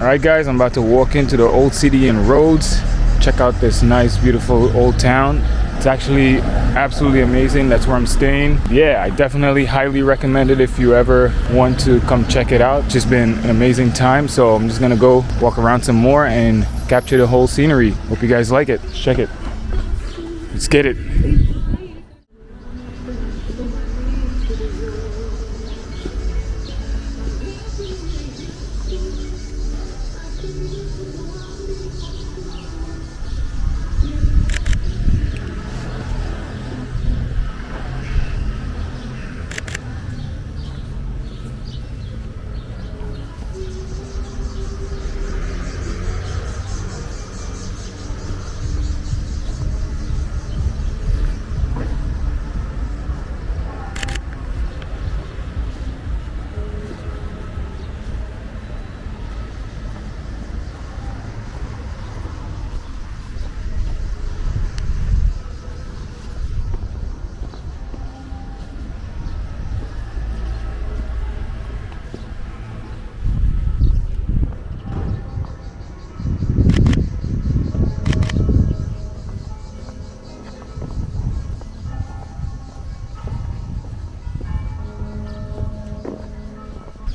Alright guys, I'm about to walk into the old city in Rhodes. Check out this nice, beautiful old town. It's actually absolutely amazing. That's where I'm staying. Yeah, I definitely highly recommend it if you ever want to come check it out. It's just been an amazing time. So I'm just gonna go walk around some more and capture the whole scenery. Hope you guys like it. Check it. Let's get it.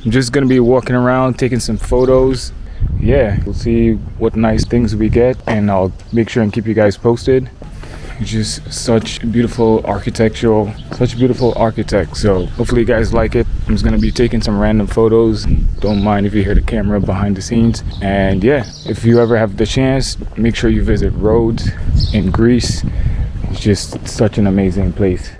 I'm just gonna be walking around taking some photos. Yeah, we'll see what nice things we get and I'll make sure and keep you guys posted. It's just such beautiful architectural, such a beautiful architect. So hopefully you guys like it. I'm just gonna be taking some random photos. Don't mind if you hear the camera behind the scenes. And yeah, if you ever have the chance, make sure you visit Rhodes in Greece. It's just such an amazing place.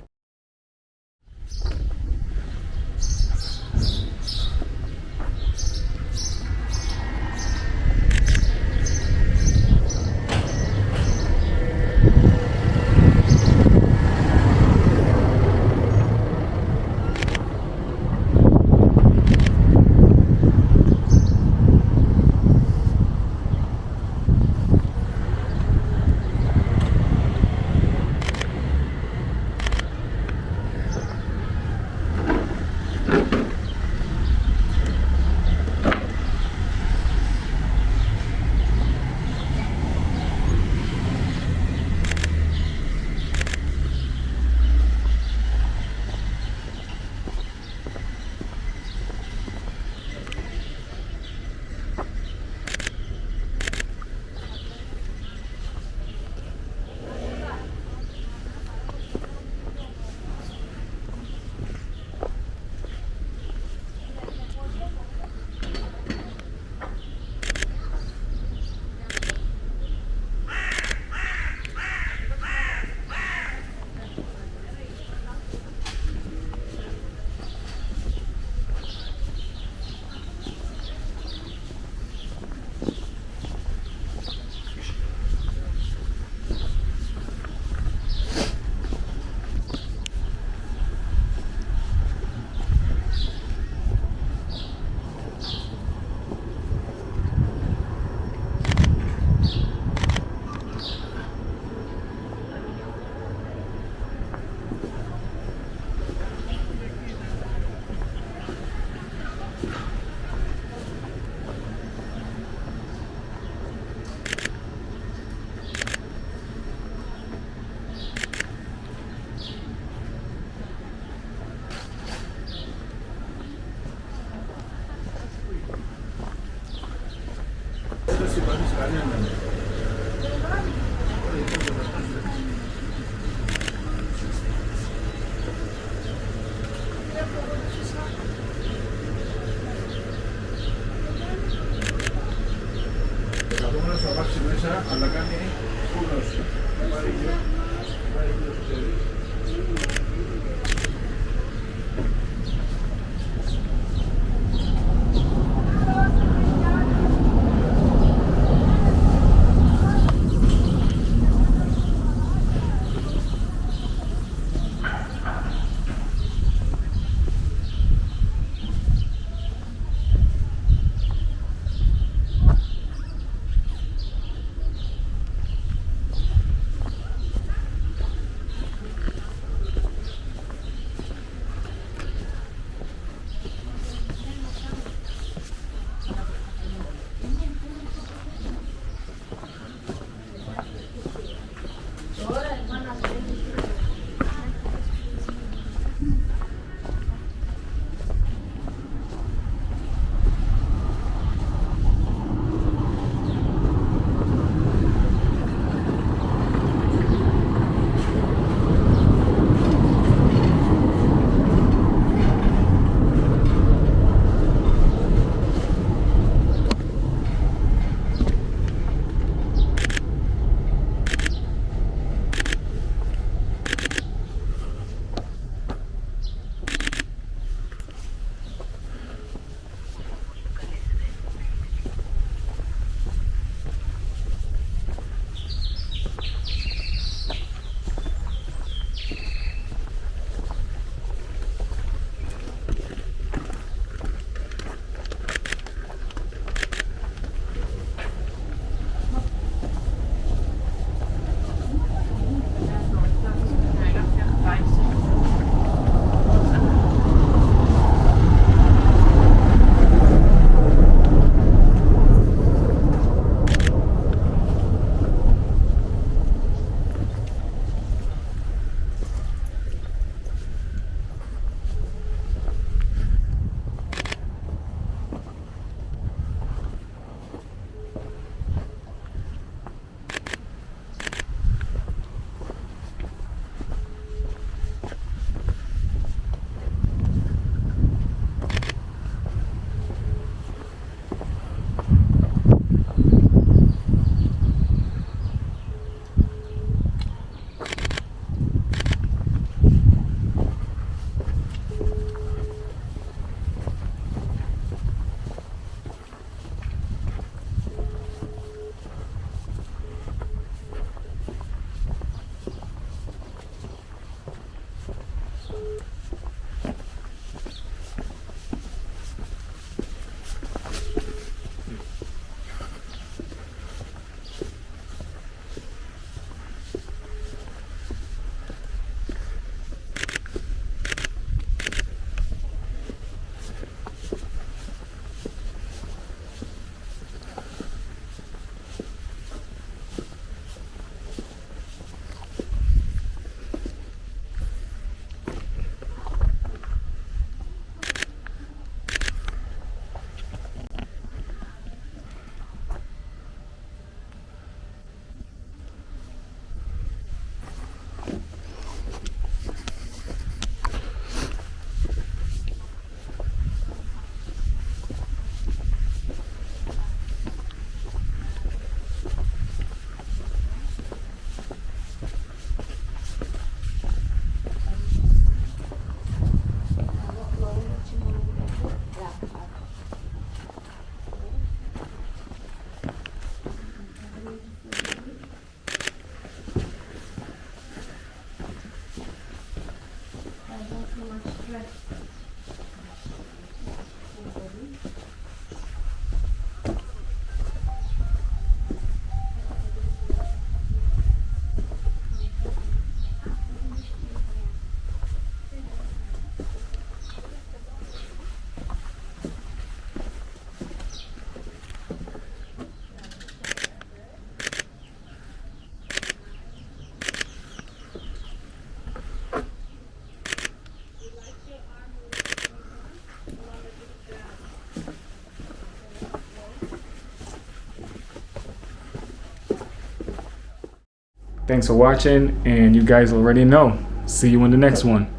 Thanks for watching, and you guys already know. See you in the next one.